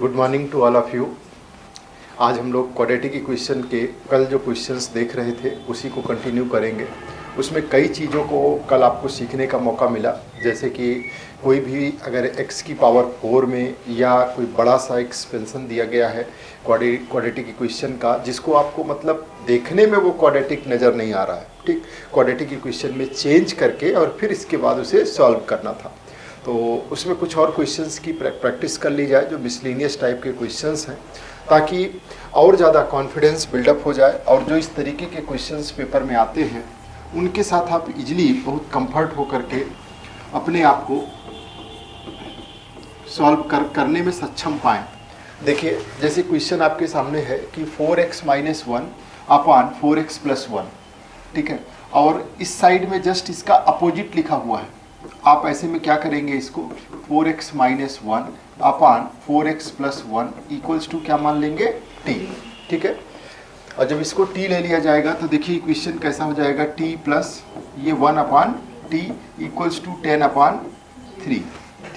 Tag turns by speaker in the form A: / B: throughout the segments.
A: Good morning to all of you. आज हम लोग क्वाड्रेटिक इक्वेशन के कल जो क्वेश्चंस देख रहे थे उसी को कंटिन्यू करेंगे। उसमें कई चीज़ों को कल आपको सीखने का मौका मिला, जैसे कि कोई भी अगर x की पावर 4 में या कोई बड़ा सा एक्सपेंशन दिया गया है क्वाड्रेटिक इक्वेशन का, जिसको आपको मतलब देखने में वो क्वाड्रेटिक नज़र नहीं आ रहा है, ठीक, क्वाड्रेटिक इक्वेशन में चेंज करके और फिर इसके बाद उसे सॉल्व करना था। तो उसमें कुछ और क्वेश्चंस की प्रैक्टिस कर ली जाए जो मिसलिनियस टाइप के क्वेश्चंस हैं, ताकि और ज़्यादा कॉन्फिडेंस बिल्डअप हो जाए और जो इस तरीके के क्वेश्चंस पेपर में आते हैं उनके साथ आप इजीली बहुत कंफर्ट हो करके अपने आप को सॉल्व करने में सक्षम पाएँ। देखिए, जैसे क्वेश्चन आपके सामने है कि 4x - 1 अपान 4x + 1, ठीक है, और इस साइड में जस्ट इसका अपोजिट लिखा हुआ है। आप ऐसे में क्या करेंगे, इसको 4x - 1 upon 4x + 1 equals to क्या मान लेंगे, t, ठीक है। और जब इसको t ले लिया जाएगा तो देखिए इक्वेशन कैसा हो जाएगा, t प्लस ये 1 अपान t इक्वल्स टू 10/3,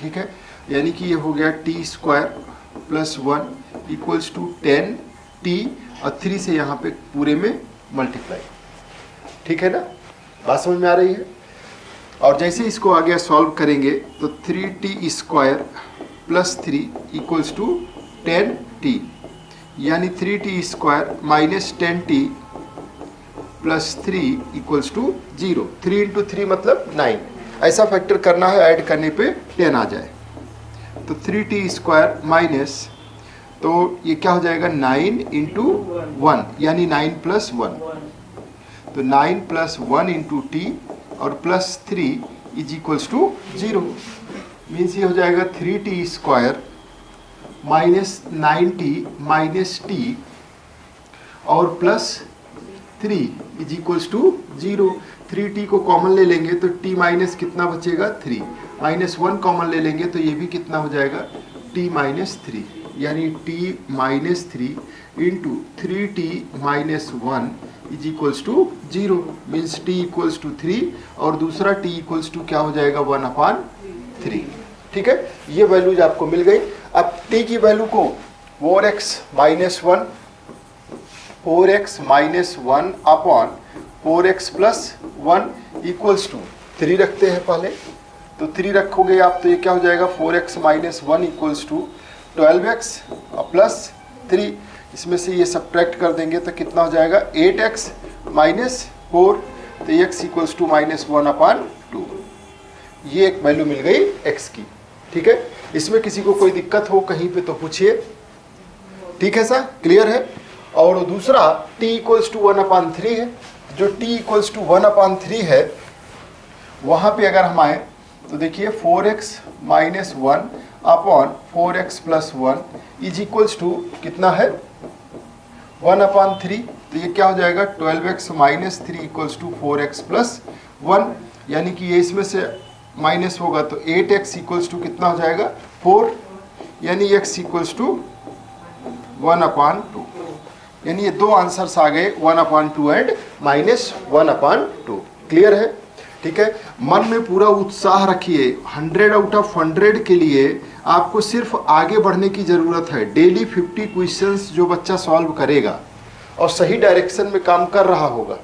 A: ठीक है। यानी कि ये हो गया t² + 1 इक्वल्स टू 10t और 3 से यहाँ पे पूरे में मल्टीप्लाई, ठीक है ना, बात समझ में आ रही है। और जैसे इसको आगे सॉल्व करेंगे तो 3t² + 3 इक्वल्स टू 10t, यानी 3t² - 10t + 3 इक्वल्स टू 0। 3 × 3 मतलब 9, ऐसा फैक्टर करना है, ऐड करने पे 10 आ जाए। तो 3t² माइनस, तो ये क्या हो जाएगा, 9 × 1 यानी 9 + 1, तो 9 + 1 × t और +3 इज इक्वल्स टू 0। मीन्स ये हो जाएगा 3t² माइनस 9t - t और +3 इज इक्वल्स टू 0। 3t को कॉमन ले लेंगे तो t माइनस कितना बचेगा, 3, -1 कॉमन ले लेंगे तो ये भी कितना हो जाएगा, t - 3, यानी t - 3 into 3t - 1 is equals to 0। Means t equals to 3 और दूसरा t इक्वल्स टू क्या हो जाएगा, 1/3, ठीक है। ये वैल्यूज आपको मिल गई। अब t की वैल्यू को 4x - 1 upon 4x + 1 equals to 3 रखते हैं पहले, तो 3 रखोगे आप तो ये क्या हो जाएगा, 4x - 1 इक्वल्स टू 12x + 3, इसमें से ये सब्ट्रैक्ट कर देंगे तो कितना हो जाएगा, 8x - 4, तो x इक्वल्स टू -1/2। ये एक वैल्यू मिल गई x की, ठीक है। इसमें किसी को कोई दिक्कत हो कहीं पे तो पूछिए, ठीक है सर, क्लियर है। और दूसरा t इक्वल्स टू 1/3 है, जो t इक्वल्स टू 1/3 है वहाँ पे अगर हम आए तो देखिए 4x - 1 upon 4x + 1 is equals to कितना है, 1/3, तो ये क्या हो जाएगा, 12x - 3 इक्वल्स टू 4x + 1, यानी कि ये इसमें से माइनस होगा तो 8x इक्वल्स टू कितना हो जाएगा, 4, यानी x इक्वल्स टू 1/2, यानी ये दो आंसर्स आ गए, 1/2 एंड -1/2। क्लियर है, ठीक है। मन में पूरा उत्साह रखिए, 100/100 के लिए आपको सिर्फ आगे बढ़ने की ज़रूरत है। डेली 50 क्वेश्चंस जो बच्चा सॉल्व करेगा और सही डायरेक्शन में काम कर रहा होगा,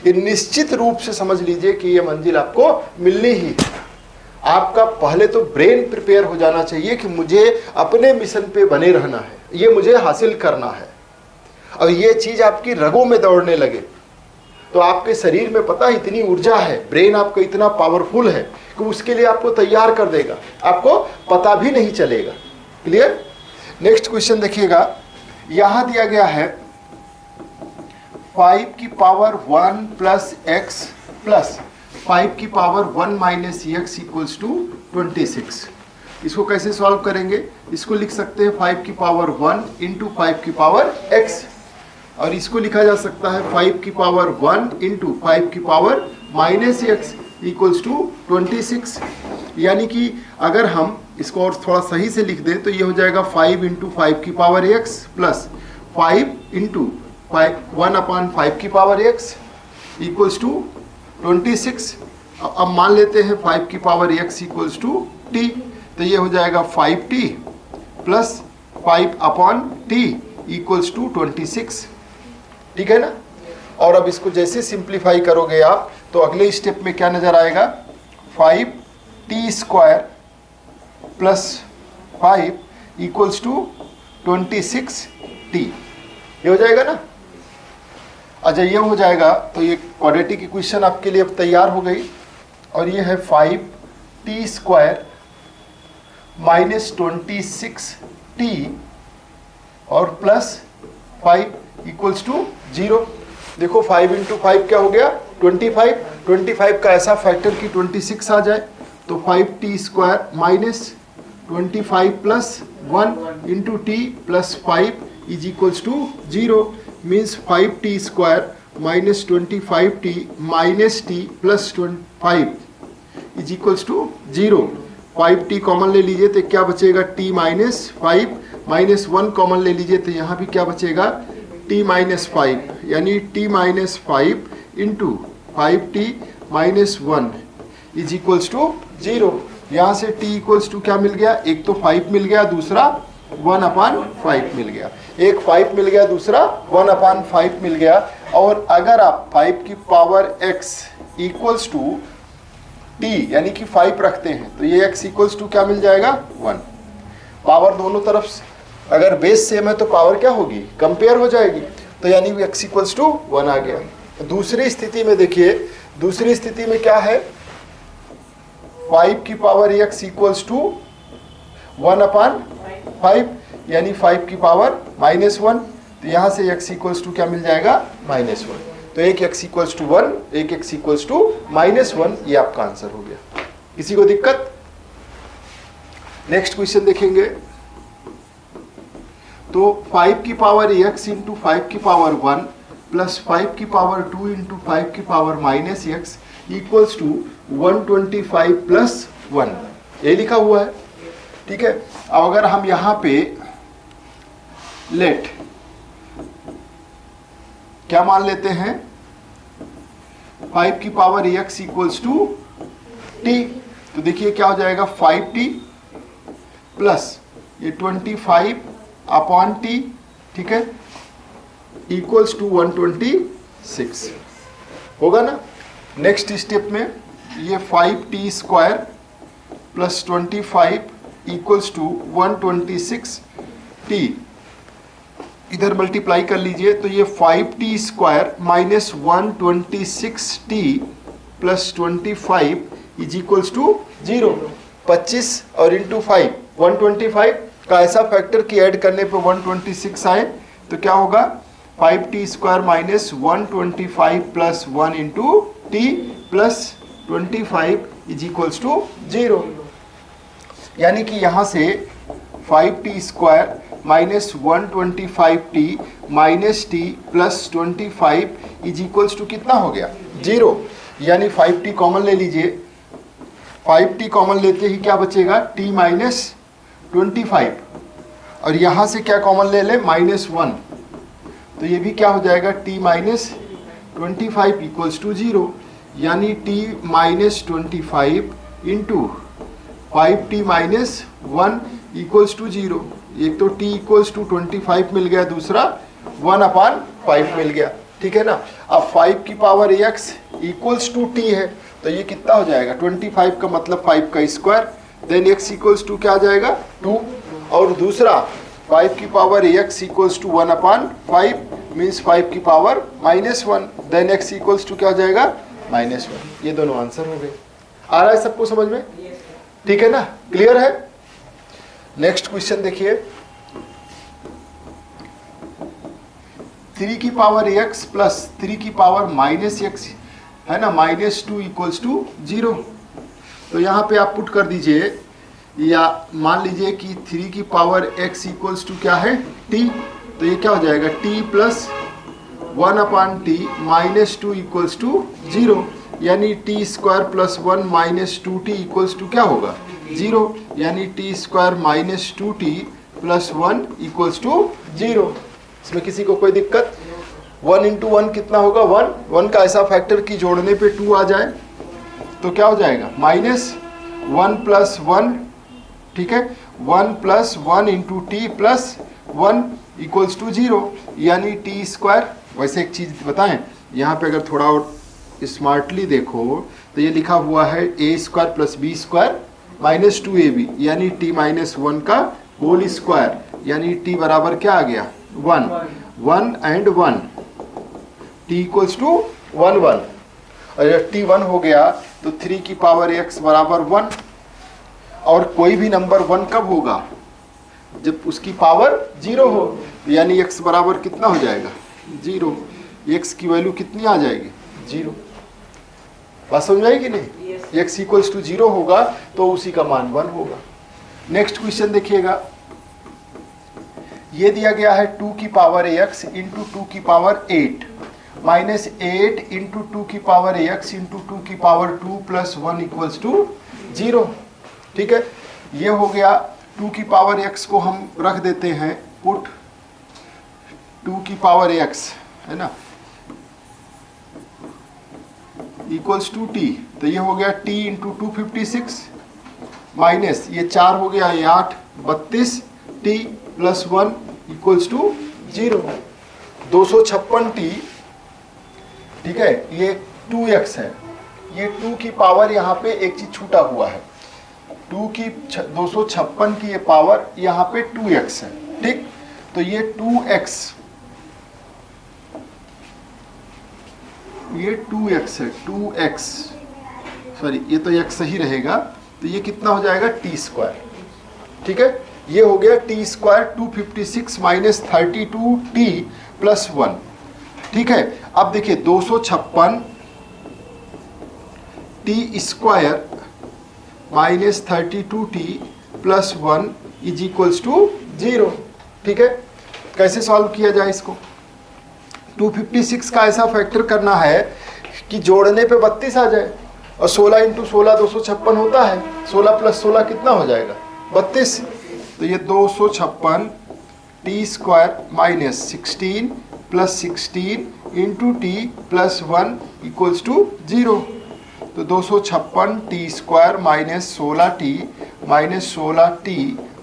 A: ये निश्चित रूप से समझ लीजिए कि ये मंजिल आपको मिलनी ही है। आपका पहले तो ब्रेन प्रिपेयर हो जाना चाहिए कि मुझे अपने मिशन पे बने रहना है, ये मुझे हासिल करना है, और ये चीज़ आपकी रगों में दौड़ने लगे तो आपके शरीर में पता है इतनी ऊर्जा है, ब्रेन आपका इतना पावरफुल है कि उसके लिए आपको तैयार कर देगा, आपको पता भी नहीं चलेगा। क्लियर। नेक्स्ट क्वेश्चन देखिएगा, यहां दिया गया है 5 की पावर 1 + x प्लस 5 की पावर 1 - x इक्वल्स टू 26। इसको कैसे सॉल्व करेंगे, इसको लिख सकते हैं 5 की पावर 1 × 5 की पावर x, और इसको लिखा जा सकता है 5 की पावर 1 × 5 की पावर -x इक्वल्स टू 26। यानी कि अगर हम इसको और थोड़ा सही से लिख दें तो ये हो जाएगा 5 × 5 की पावर x प्लस 5 × 1/5 की पावर x इक्वल्स टू 26। अब मान लेते हैं 5 की power x equals to t, तो ये हो जाएगा 5t plus 5 upon T equals to 26, ठीक है ना। और अब इसको जैसे सिंप्लीफाई करोगे आप तो अगले स्टेप में क्या नजर आएगा, 5t square plus 5 equals to 26t, ये हो जाएगा ना। अच्छा ये हो जाएगा तो ये क्वाड्रेटिक इक्वेशन आपके लिए अब तैयार हो गई। और ये है 5t स्क्वायर माइनस 26t और प्लस 5 इक्वल्स टू 0। देखो 5 इंटू 5 क्या हो गया 25 का ऐसा फैक्टर कि 26 आ जाए, तो 5t square minus 25 plus 1 into T plus 5 is equals to 0, means 5t square minus 25t minus T plus 5 is equals to 0। 5t common ले लीजिए तो क्या बचेगा t माइनस 5, माइनस 1 कॉमन ले लीजिए तो यहाँ भी क्या बचेगा t माइनस 5, यानी t minus 5 into 5t minus 1 is equals to 0। यहाँ से t इक्वल्स टू क्या मिल गया, एक तो 5 मिल गया, दूसरा 1 अपान 5 मिल गया। एक 5 मिल गया, दूसरा 1 अपान 5 मिल गया। और अगर आप 5 की power x equals to t यानी कि 5 रखते हैं तो ये x इक्वल्स टू क्या मिल जाएगा 1। पावर दोनों तरफ अगर बेस सेम है तो पावर क्या होगी, कंपेयर हो जाएगी, तो यानी x इक्वल्स टू 1 आ गया। दूसरी स्थिति में देखिए, दूसरी स्थिति में क्या है, 5 की power x equals to 1 upon 5 यानी 5 की पावर माइनस 1, तो यहाँ से x इक्वल्स टू क्या मिल जाएगा माइनस 1। तो एक x इक्वल्स टू 1, एक x इक्वल्स टू माइनस 1, ये आपका आंसर हो गया। किसी को दिक्कत? नेक्स्ट क्वेश्चन देखेंगे। तो 5 की पावर x इंटू 5 की पावर 1 प्लस 5 की पावर 2 इंटू 5 की power minus x equals to 125 plus 1, ये लिखा हुआ है, ठीक है। अब अगर हम यहाँ पे लेट क्या मान लेते हैं, 5 की power x equals to t, तो देखिए क्या हो जाएगा 5t प्लस ये 25 अपॉन t, ठीक है, इक्वल्स टू 126 होगा ना। नेक्स्ट स्टेप में ये 5t square plus 25 equals to 126t, इधर मल्टीप्लाई कर लीजिए तो ये 5t square minus 126t plus 25 is equals to 0। 25 और इंटू 5 125 का ऐसा फैक्टर कि ऐड करने पे 126 आए, तो क्या होगा 5t square minus 125 plus 1 into T plus 25 is equals to 0। यानी कि यहाँ से 5t square minus 125t minus T plus 25 is equals to कितना हो गया 0। यानी 5t कॉमन ले लीजिए, 5t कॉमन लेते ही क्या बचेगा t माइनस 25, और यहाँ से क्या कॉमन ले ले माइनस 1, तो ये भी क्या हो जाएगा t माइनस 25 इक्वल्स टू 0। यानी t minus 25 into 5t minus 1 equals to 0। एक तो t इक्वल्स टू 25 मिल गया, दूसरा 1 अपान 5 मिल गया, ठीक है ना। अब 5 की power x equals to t है, तो ये कितना हो जाएगा 25 का मतलब 5 का square, then x equals to क्या आ जाएगा 2, और दूसरा 5 की power x equals to 1 upon 5 means 5 की power minus 1, then x equals to क्या हो जाएगा माइनस 1। ये दोनों आंसर हो गए। आ रहा है सबको समझ में, ठीक है ना, क्लियर है। नेक्स्ट क्वेश्चन देखिए, 3 की पावर x प्लस 3 की पावर माइनस x है ना, माइनस 2 इक्वल्स टू 0। तो यहाँ पे आप पुट कर दीजिए, या मान लीजिए कि 3 की पावर x इक्वल्स टू क्या है t, तो ये क्या हो जाएगा t plus 1 upon T minus 2 equals to 0। यानी t square plus 1 minus 2t equals to क्या होगा 0। यानी t square minus 2t plus 1 equals to 0। इसमें किसी को कोई दिक्कत? 1 इंटू 1 कितना होगा 1 का ऐसा फैक्टर कि जोड़ने पे 2 आ जाए, तो क्या हो जाएगा माइनस 1 प्लस 1, ठीक है, 1 plus 1 into T plus 1 equals to 0, यानी टी स्क्वायर। वैसे एक चीज बताएं, यहाँ पे अगर थोड़ा और स्मार्टली देखो तो ये लिखा हुआ है A square plus B square minus 2ab, यानी टी माइनस 1 का होल स्क्वायर, यानी टी बराबर क्या आ गया 1, 1 एंड 1, टी इक्वल्स टू 1 1। और जब टी 1 हो गया तो 3 की पावर x बराबर 1, और कोई भी नंबर 1 कब होगा, जब उसकी पावर 0 हो, यानी x बराबर कितना हो जाएगा 0, x की वैल्यू कितनी आ जाएगी 0। बात समझ आएगी नहीं? x इक्वल्स टू 0 होगा तो उसी का मान 1 होगा। नेक्स्ट क्वेश्चन देखिएगा, ये दिया गया है 2 की पावर x इंटू 2 की पावर 8 माइनस 8 इंटू 2 की पावर x इंटू 2 की पावर 2 प्लस 1 इक्वल्स टू 0। ठीक है, ये हो गया 2 की पावर x को हम रख देते हैं, पुट 2 की पावर x है ना इक्वल्स टू टी, तो ये हो गया t इंटू 256 माइनस ये 4 हो गया, ये 8 32 t plus 1 equals to 0, 256 t। ठीक है, ये 2x है, ये 2 की पावर यहाँ पे एक चीज छूटा हुआ है, 256 की ये पावर यहाँ पे 2x है। ठीक, तो ये 2x, ये 2x है, 2x सॉरी ये तो x सही रहेगा, तो ये कितना हो जाएगा टी स्क्वायर। ठीक है, ये हो गया T square 256 minus 32 T plus 1। ठीक है, अब देखिए 256 T square minus 32 T plus 1 is equals to 0। ठीक है, कैसे सॉल्व किया जाए इसको, 256 का ऐसा फैक्टर करना है कि जोड़ने पे 32 आ जाए, और 16 इंटू 16 256 होता है, 16 प्लस 16 कितना हो जाएगा 32, तो ये 256 T square minus 16 plus 16 into T plus 1 equals to 0। तो 256 T square minus 16 T minus 16 T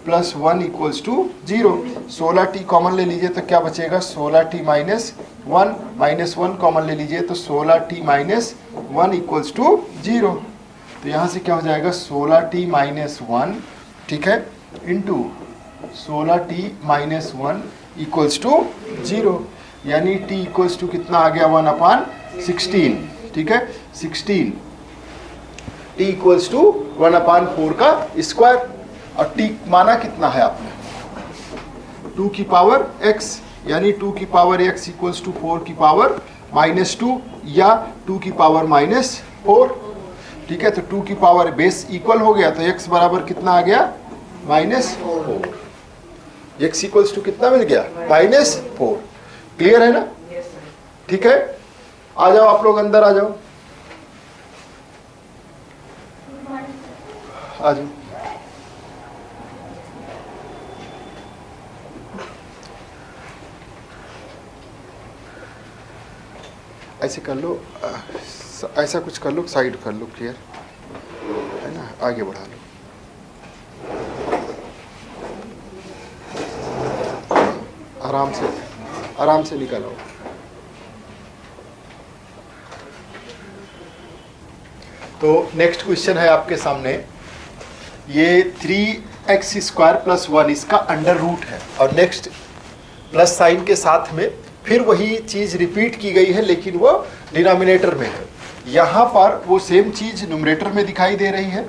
A: plus 1 equals to 0। 16 T common ले लीजिए तो क्या बचेगा 16 टी माइनस 1, माइनस 1 कॉमन ले लीजिए तो 16 टी माइनस 1 इक्वल्स टू 0। तो यहाँ से क्या हो जाएगा 16 टी माइनस 1, ठीक है, into 16 T minus 1 equals to 0, यानी t इक्वल्स टू कितना आ गया 1/16। ठीक है, 16 t इक्वल्स टू 1/4 का स्क्वायर, और t माना कितना है आपने 2 की पावर x, यानी 2 की पावर x इक्वल्स टू 4 की पावर -2 या 2 की पावर -4। ठीक है, तो 2 की पावर बेस इक्वल हो गया, तो x बराबर कितना आ गया -4। x इक्वल्स टू कितना मिल गया -4। क्लियर है ना? ठीक है, आ जाओ आप लोग अंदर आ जाओ, आ जाओ। ऐसे कर लो, ऐसा कुछ कर लो, साइड कर लो, क्लियर है ना, आगे बढ़ा लो। आराम से निकालो। तो नेक्स्ट क्वेश्चन है आपके सामने, ये 3x स्क्वायर प्लस 1 इसका अंडर रूट है, और नेक्स्ट प्लस साइन के साथ में फिर वही चीज रिपीट की गई है, लेकिन वो डिनोमिनेटर में है। यहाँ पर वो सेम चीज न्यूमरेटर में दिखाई दे रही है,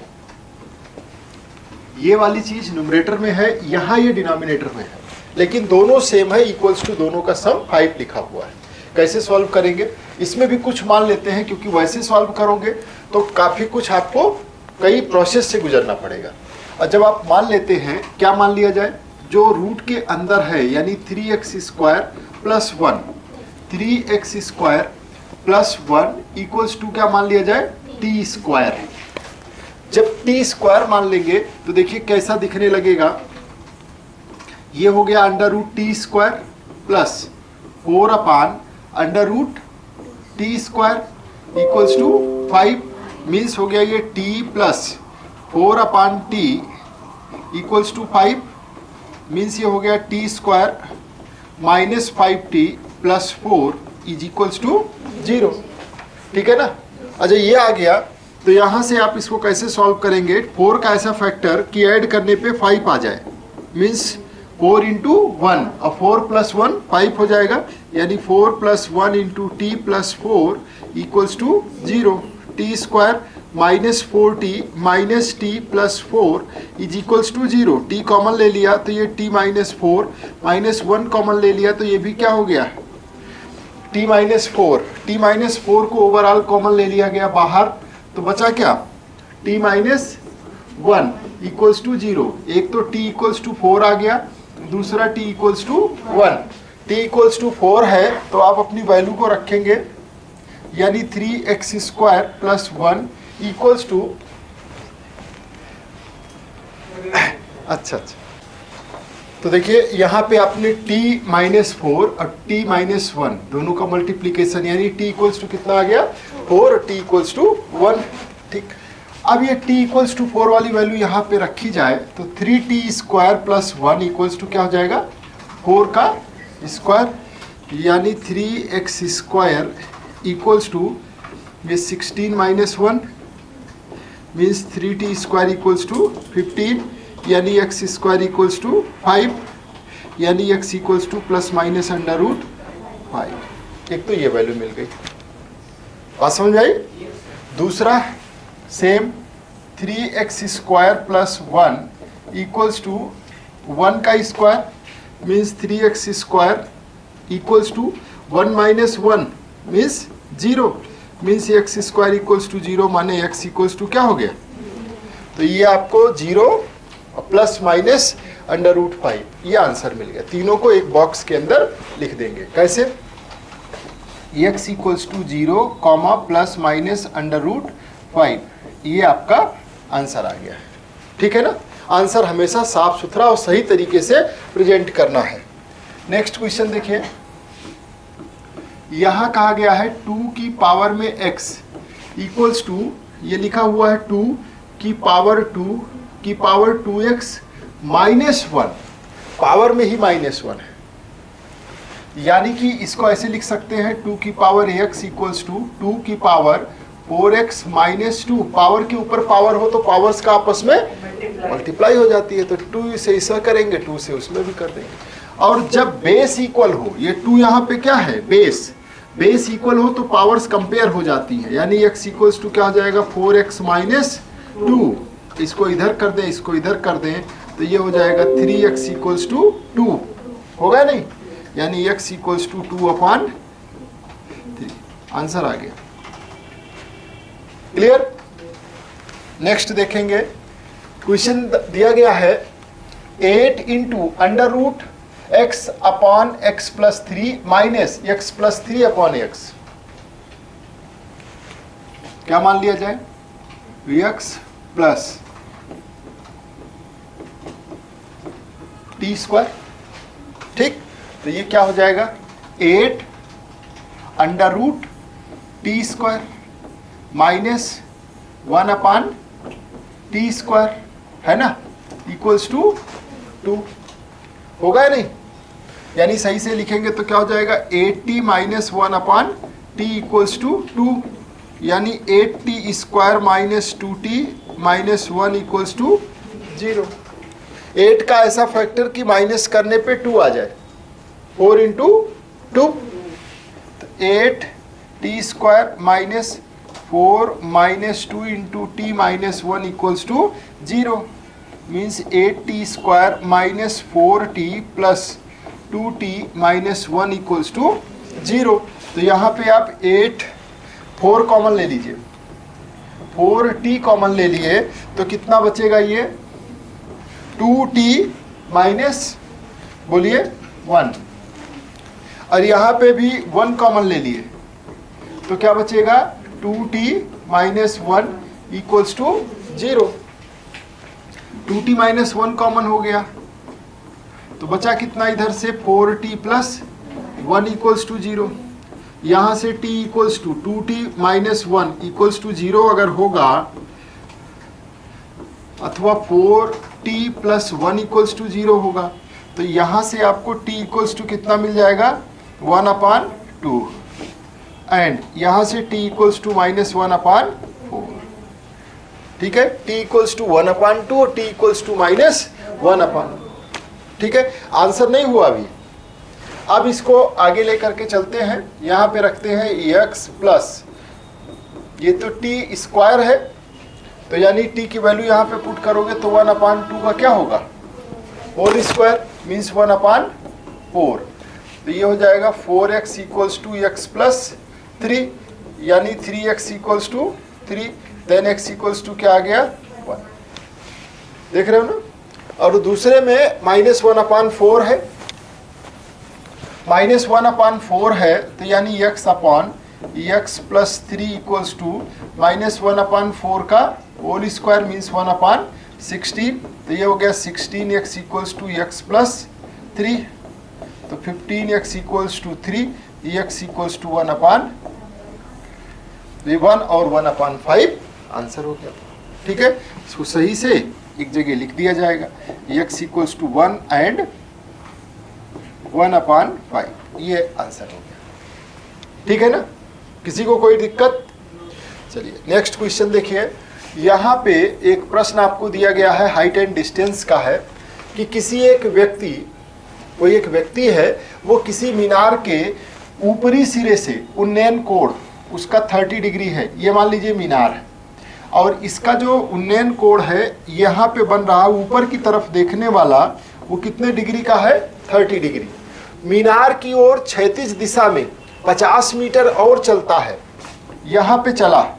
A: ये वाली चीज न्यूमरेटर में है, यहाँ ये डिनोमिनेटर में है, लेकिन दोनों सेम है, इक्वल्स टू दोनों का सम 5 लिखा हुआ है। कैसे सॉल्व करेंगे, इसमें भी कुछ मान लेते हैं, क्योंकि वैसे सॉल्व करोगे तो काफी कुछ आपको कई प्रोसेस से गुजरना पड़ेगा। और जब आप मान लेते हैं, क्या मान लिया जाए, जो रूट के अंदर है, यानी 3x square plus 1, 3x square plus 1 equals to क्या मान लिया जाए टी स्क्वायर। जब टी स्क्वायर मान लेंगे तो देखिए कैसा दिखने लगेगा, ये हो गया under root T square plus 4/अंडर root T square equals to 5, means हो गया ये t plus 4/t equals to 5, means ये हो गया T square minus 5t plus 4 is equals to 0। ठीक है ना। अच्छा ये आ गया, तो यहां से आप इसको कैसे सॉल्व करेंगे, 4 का ऐसा फैक्टर कि ऐड करने पे 5 आ जाए, मीन्स 4 इंटू 1, अब 4 प्लस 1 5 हो जाएगा, यानी 4 plus 1 into T plus 4 equals to 0। T square minus 4t minus T plus 4 is equals to 0। T common ले लिया तो ये t माइनस 4, माइनस 1 कॉमन ले लिया तो ये भी क्या हो गया, t माइनस 4। t माइनस 4 को ओवरऑल कॉमन ले लिया गया बाहर, तो बचा क्या, t माइनस 1 इक्वल्स टू 0। एक तो t इक्वल्स टू 4 आ गया, दूसरा t equals to 1। t equals to 4 है तो आप अपनी वैल्यू को रखेंगे, यानी 3x square plus 1 equals to अच्छा, तो देखिए यहाँ पे आपने t माइनस 4 और t माइनस 1 दोनों का मल्टीप्लीकेशन, यानी t इक्वल्स टू कितना आ गया 4 और t इक्वल्स टू 1। ठीक, अब ये t इक्वल्स टू 4 वाली वैल्यू यहाँ पे रखी जाए तो 3t square plus 1 equals to क्या हो जाएगा, 4 का स्क्वायर, यानी 3x स्क्वायर इक्वल्स टू ये 16 minus 1 means 3t square equals to 15, यानी x स्क्वायर इक्वल्स टू 5, यानी x equals to plus minus under root 5। एक तो ये वैल्यू मिल गई, बात समझ आई। दूसरा same 3x square plus 1 equals to 1 का square means 3x square equals to 1 minus 1 means 0, means x square equals to 0, माने x इक्वल्स टू क्या हो गया, तो ये आपको 0 प्लस माइनस अंडर रूट 5, ये आंसर मिल गया। तीनों को एक बॉक्स के अंदर लिख देंगे, कैसे, x equals to 0 comma plus minus under root 5, ये आपका आंसर आ गया है। ठीक है ना। आंसर हमेशा साफ सुथरा और सही तरीके से प्रेजेंट करना है। नेक्स्ट क्वेश्चन देखिए, यहां कहा गया है 2 की पावर में x इक्वल्स टू, ये लिखा हुआ है 2 की पावर 2x माइनस 1, पावर में ही माइनस 1 है, यानी कि इसको ऐसे लिख सकते हैं 2 की पावर x इक्वल्स टू 2 की पावर 4x माइनस 2, पावर के ऊपर पावर हो तो पावर्स का आपस में मल्टीप्लाई हो जाती है, तो 2 से ऐसा करेंगे 2 से उसमें भी कर देंगे। और जब बेस इक्वल हो, ये 2 यहाँ पे क्या है, बेस इक्वल हो तो पावर्स कंपेयर हो जाती है, यानी x इक्वल्स टू क्या हो जाएगा 4x माइनस 2, इसको इधर कर दें, इसको इधर कर दें, तो ये हो जाएगा 3x इक्वल्स टू 2, होगा नहीं, यानी x इक्वल्स टू 2/3, आंसर आ गया। क्लियर। नेक्स्ट देखेंगे, क्वेश्चन दिया गया है 8 into under root x upon x plus 3 minus x plus 3 upon x, क्या मान लिया जाए, x प्लस टी स्क्वायर। ठीक, तो ये क्या हो जाएगा 8 under root T square minus 1 upon t square, है ना, इक्वल्स टू 2, होगा या नहीं, यानी सही से लिखेंगे तो क्या हो जाएगा 8t minus 1 upon T equals to 2, यानी 8t square minus 2t minus 1 equals to 0। 8 का ऐसा फैक्टर कि माइनस करने पे 2 आ जाए, 4 into 2, 8t square minus 4 minus 2 into t minus 1 equals to 0, means 8t square minus 4t plus 2t minus 1 equals to 0। तो यहाँ पे आप 4 कॉमन ले लीजिए, 4t कॉमन ले लिए तो कितना बचेगा, ये 2t माइनस बोलिए 1, और यहाँ पे भी 1 कॉमन ले लिए तो क्या बचेगा 2t minus 1 equals to 0। 2t minus 1 common हो गया तो बचा कितना, इधर से 4t प्लस 1 इक्वल्स टू 0, यहाँ से t equals to 2t minus 1 equals to 0 अगर होगा, अथवा 4t T plus 1 equals to 0 होगा। तो यहाँ से आपको t इक्वल्स टू कितना मिल जाएगा 1/2 एंड यहाँ से t इक्वल्स टू -1/4। ठीक है, t इक्वल्स टू 1/2 और t इक्वल्स टू -1/2। ठीक है, आंसर नहीं हुआ अभी। अब इसको आगे लेकर के चलते हैं, यहाँ पे रखते हैं x प्लस, ये तो t स्क्वायर है, तो यानी t की वैल्यू यहाँ पे पुट करोगे तो 1/2 का क्या होगा होल स्क्वायर मीन्स 1/4। तो ये हो जाएगा 4x equals to x plus 3, यानी 3x equals to 3, then x equals to क्या आ गया 1। देख रहे हो ना। और दूसरे में -1/4 है, -1/4 है, तो यानी x प्लस 3 इक्वल्स टू -1/4 का होल स्क्वायर मीन्स 1/16। तो ये हो गया 16x equals to x plus 3, तो 15x equals to 3, x equals to 1 और 1/5 आंसर हो गया। ठीक है, इसको सही से एक जगह लिख दिया जाएगा, x इक्वल्स टू 1 एंड 1/5, ये आंसर हो गया। ठीक है ना, किसी को कोई दिक्कत? चलिए नेक्स्ट क्वेश्चन देखिए। यहाँ पे एक प्रश्न आपको दिया गया है, हाइट एंड डिस्टेंस का है कि किसी एक व्यक्ति, कोई एक व्यक्ति है, वो किसी मीनार के ऊपरी सिरे से उन्नयन कोण उसका 30 डिग्री है, ये मान लीजिए मीनार है, और इसका जो उन्नयन कोण है यहाँ पे बन रहा है ऊपर की तरफ देखने वाला, वो कितने डिग्री का है 30 डिग्री। मीनार की ओर क्षैतिज दिशा में 50 मीटर और चलता है, यहाँ पे चला,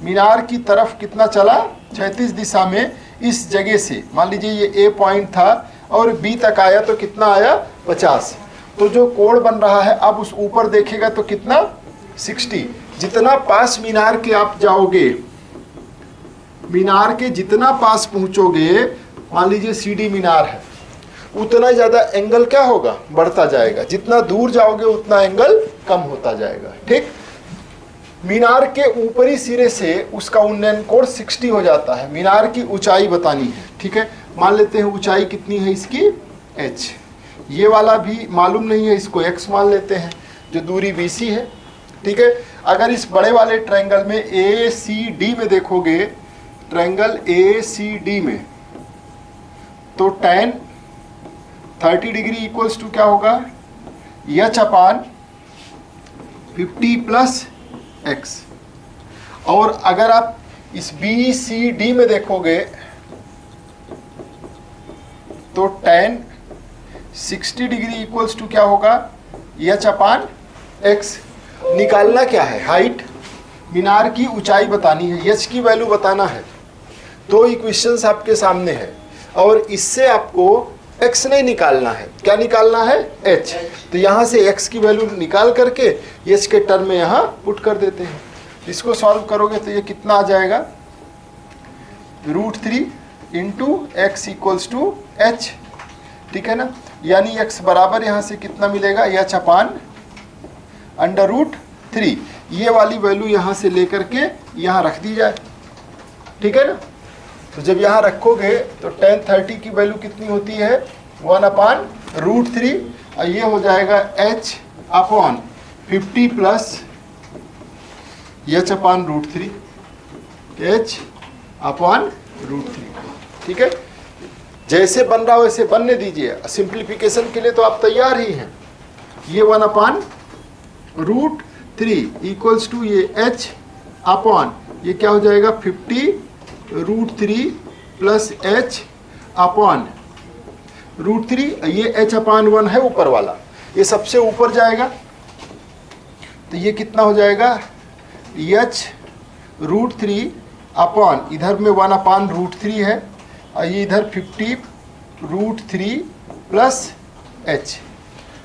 A: मीनार की तरफ कितना चला क्षैतिज दिशा में, इस जगह से मान लीजिए ये A पॉइंट था और B तक आया तो कितना आया 50। तो जो कोण बन रहा है अब उस ऊपर देखेगा तो कितना 60। जितना पास मीनार के आप जाओगे, मीनार के जितना पास पहुंचोगे, मान लीजिए CD मीनार है, उतना ज़्यादा एंगल क्या होगा बढ़ता जाएगा, जितना दूर जाओगे उतना एंगल कम होता जाएगा। ठीक, मीनार के ऊपरी सिरे से उसका उन्नयन कोण 60 हो जाता है। मीनार की ऊंचाई बतानी है। ठीक है, मान लेते हैं ऊंचाई कितनी है इसकी h, ये वाला भी मालूम नहीं है, इसको x मान लेते हैं, जो दूरी BC है। ठीक है, अगर इस बड़े वाले ट्रायंगल में ACD में देखोगे, ट्रायंगल ACD में, तो tan 30 डिग्री इक्वल्स टू क्या होगा h/50 प्लस x। और अगर आप इस BCD में देखोगे तो tan 60 डिग्री इक्वल्स टू क्या होगा h/x। निकालना क्या है हाइट, मीनार की ऊंचाई बतानी है, h की वैल्यू बताना है। दो इक्वेशंस आपके सामने है और इससे आपको x नहीं निकालना है, क्या निकालना है h। तो यहाँ से x की वैल्यू निकाल करके h के टर्म में यहाँ पुट कर देते हैं। इसको सॉल्व करोगे तो ये कितना आ जाएगा √3 into x equals to h। ठीक है ना, यानी x बराबर यहाँ से कितना मिलेगा h/√3। ये वाली वैल्यू यहाँ से लेकर के यहाँ रख दी जाए। ठीक है ना, तो जब यहाँ रखोगे तो tan 30 की वैल्यू कितनी होती है 1/√3, और ये हो जाएगा h/50 प्लस h/√3, h/√3। ठीक है, जैसे बन रहा हो वैसे बनने दीजिए, सिंप्लीफिकेशन के लिए तो आप तैयार ही हैं। ये 1/√3 इक्वल्स टू ये h अपॉन ये क्या हो जाएगा 50√3 प्लस h/√3, ये h/1 है ऊपर वाला, ये सबसे ऊपर जाएगा तो ये कितना हो जाएगा h√3 अपॉन, इधर में 1/√3 है और ये इधर 50√3 प्लस h।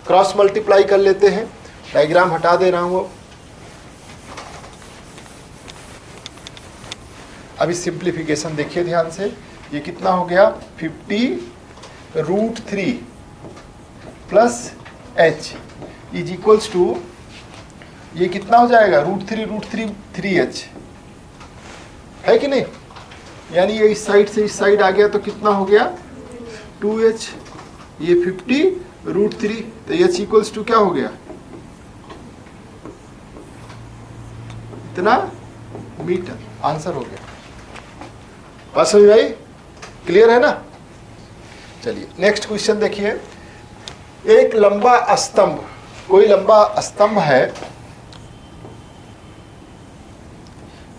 A: क्रॉस मल्टीप्लाई कर लेते हैं, डायग्राम हटा दे रहा हूँ। अभी सिंप्लीफिकेशन देखिए ध्यान से, ये कितना हो गया 50√3 plus h is equals to, ये कितना हो जाएगा √3 3h, है कि नहीं। यानी ये इस साइड से इस साइड आ गया तो कितना हो गया 2h, ये 50√3, तो h इक्वल्स टू क्या हो गया, इतना मीटर। आंसर हो गया। बात समझ आई? क्लियर है ना? चलिए नेक्स्ट क्वेश्चन देखिए। एक लंबा स्तंभ, कोई लंबा स्तंभ है,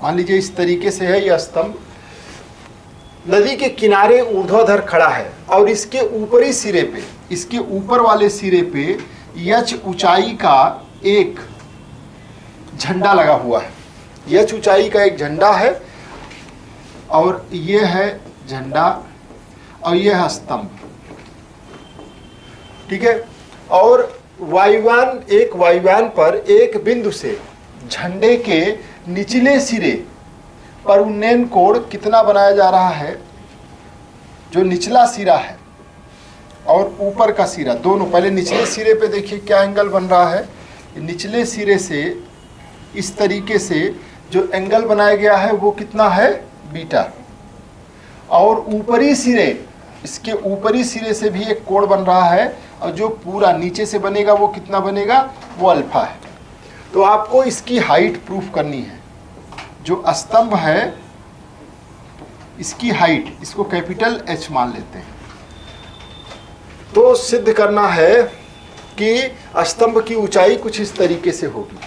A: मान लीजिए इस तरीके से है यह स्तंभ, नदी के किनारे ऊर्ध्वाधर खड़ा है और इसके ऊपरी सिरे पे, इसके ऊपर वाले सिरे पे h ऊंचाई का एक झंडा लगा हुआ है। h ऊंचाई का एक झंडा है और ये है झंडा और ये है स्तंभ, ठीक है। और एक वायुयान पर एक बिंदु से झंडे के निचले सिरे पर उन्नयन कोण कितना बनाया जा रहा है। जो निचला सिरा है और ऊपर का सिरा दोनों, पहले निचले सिरे पे देखिए क्या एंगल बन रहा है। निचले सिरे से इस तरीके से जो एंगल बनाया गया है वो कितना है, बीटा। और ऊपरी सिरे, इसके ऊपरी सिरे से भी एक कोण बन रहा है और जो पूरा नीचे से बनेगा वो कितना बनेगा, वो अल्फा है। तो आपको इसकी हाइट प्रूफ करनी है। जो स्तंभ है इसकी हाइट, इसको कैपिटल H मान लेते हैं। तो सिद्ध करना है कि स्तंभ की ऊंचाई कुछ इस तरीके से होगी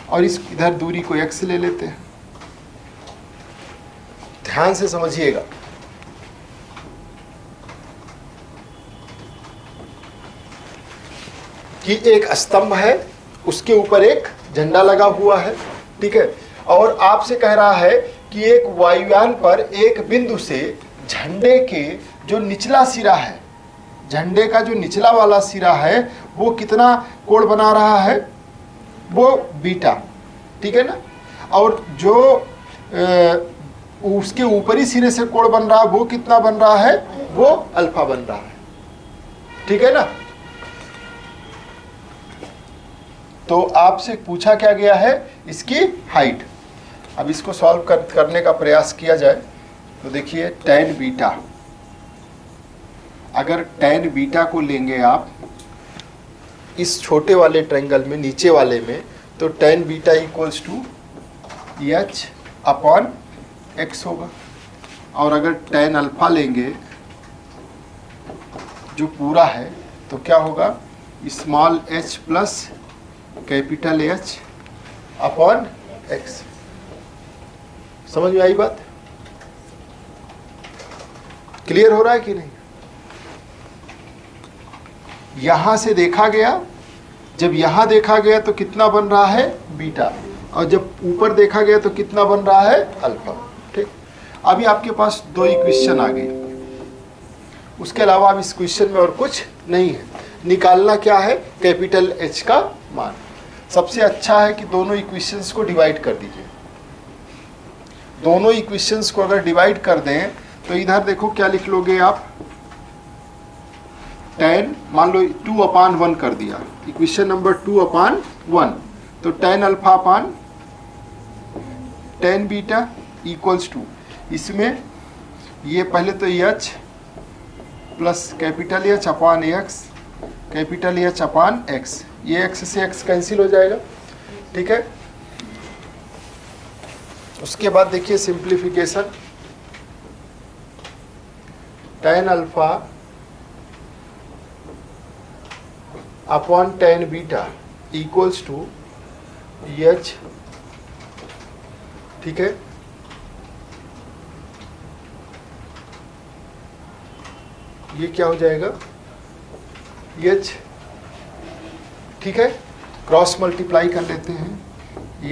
A: और इस इधर दूरी को x ले लेते हैं। ध्यान से समझिएगा। कि एक स्तंभ है, उसके ऊपर एक झंडा लगा हुआ है, ठीक है। और आपसे कह रहा है कि एक वायुयान पर एक बिंदु से झंडे के जो निचला सिरा है, झंडे का जो निचला वाला सिरा है वो कितना कोण बना रहा है, वो बीटा, ठीक है ना। और जो उसके ऊपरी सिरे से कोण बन रहा है वो कितना बन रहा है, वो अल्फा बन रहा है, ठीक है ना। तो आपसे पूछा क्या गया है, इसकी हाइट। अब इसको सॉल्व करने का प्रयास किया जाए तो देखिए tan बीटा, अगर tan बीटा को लेंगे आप इस छोटे वाले ट्रायंगल में, नीचे वाले में, तो tan beta equals to h upon x होगा। और अगर tan अल्फा लेंगे जो पूरा है तो क्या होगा, small h plus capital H upon x। समझ में आई बात? क्लियर हो रहा है कि नहीं? यहां से देखा गया, जब यहां देखा गया तो कितना बन रहा है, बीटा, और जब ऊपर देखा गया तो कितना बन रहा है, अल्फा, ठीक। अभी आपके पास दो इक्वेशन आ गई, उसके अलावा अब इस क्वेश्चन में और कुछ नहीं है। निकालना क्या है, कैपिटल H का मान। सबसे अच्छा है कि दोनों इक्वेशंस को डिवाइड कर दीजिए। दोनों इक्वेशंस को अगर डिवाइड कर दें तो इधर देखो क्या लिख लोगे आप, tan, मान लो 2/1 कर दिया, इक्वेशन नंबर 2/1, तो tan alpha upon tan beta equals to, इसमें ये पहले तो H plus capital H upon x, capital H upon x, ये x से x कैंसिल हो जाएगा, ठीक है। उसके बाद देखिए simplification, tan alpha upon tan beta equals to H, ठीक है। ये क्या हो जाएगा, H, ठीक है। क्रॉस मल्टीप्लाई कर लेते हैं,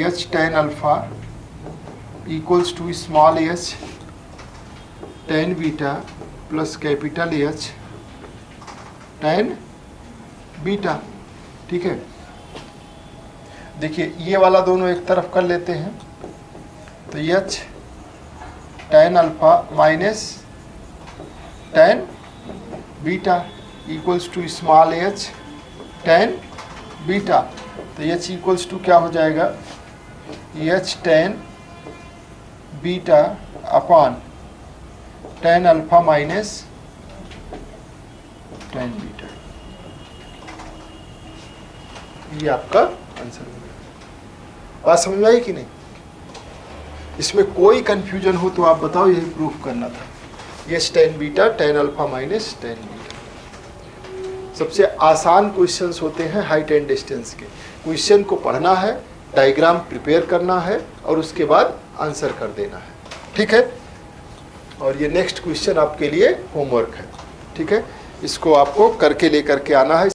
A: H tan alpha equals to small h tan beta plus capital H tan beta, ठीक है। देखिए ये वाला दोनों एक तरफ कर लेते हैं, तो H tan alpha minus tan beta equals to small h tan beta, तो H इक्वल्स टू क्या हो जाएगा, H tan beta upon tan alpha minus tan beta. ये आपका आंसर होगा। बात समझ में आई कि नहीं? इसमें कोई कंफ्यूजन हो तो आप बताओ, यही प्रूफ करना था। ये tan beta tan alpha minus tan beta सबसे आसान क्वेश्चंस होते हैं हाइट एंड डिस्टेंस के। क्वेश्चन को पढ़ना है, डायग्राम प्रिपेयर करना है और उसके बाद आंसर कर देना है, ठीक है। और ये नेक्स्ट क्वेश्चन आपके लिए होमवर्क है, ठीक है। इसको आपको करके लेकर के आना है।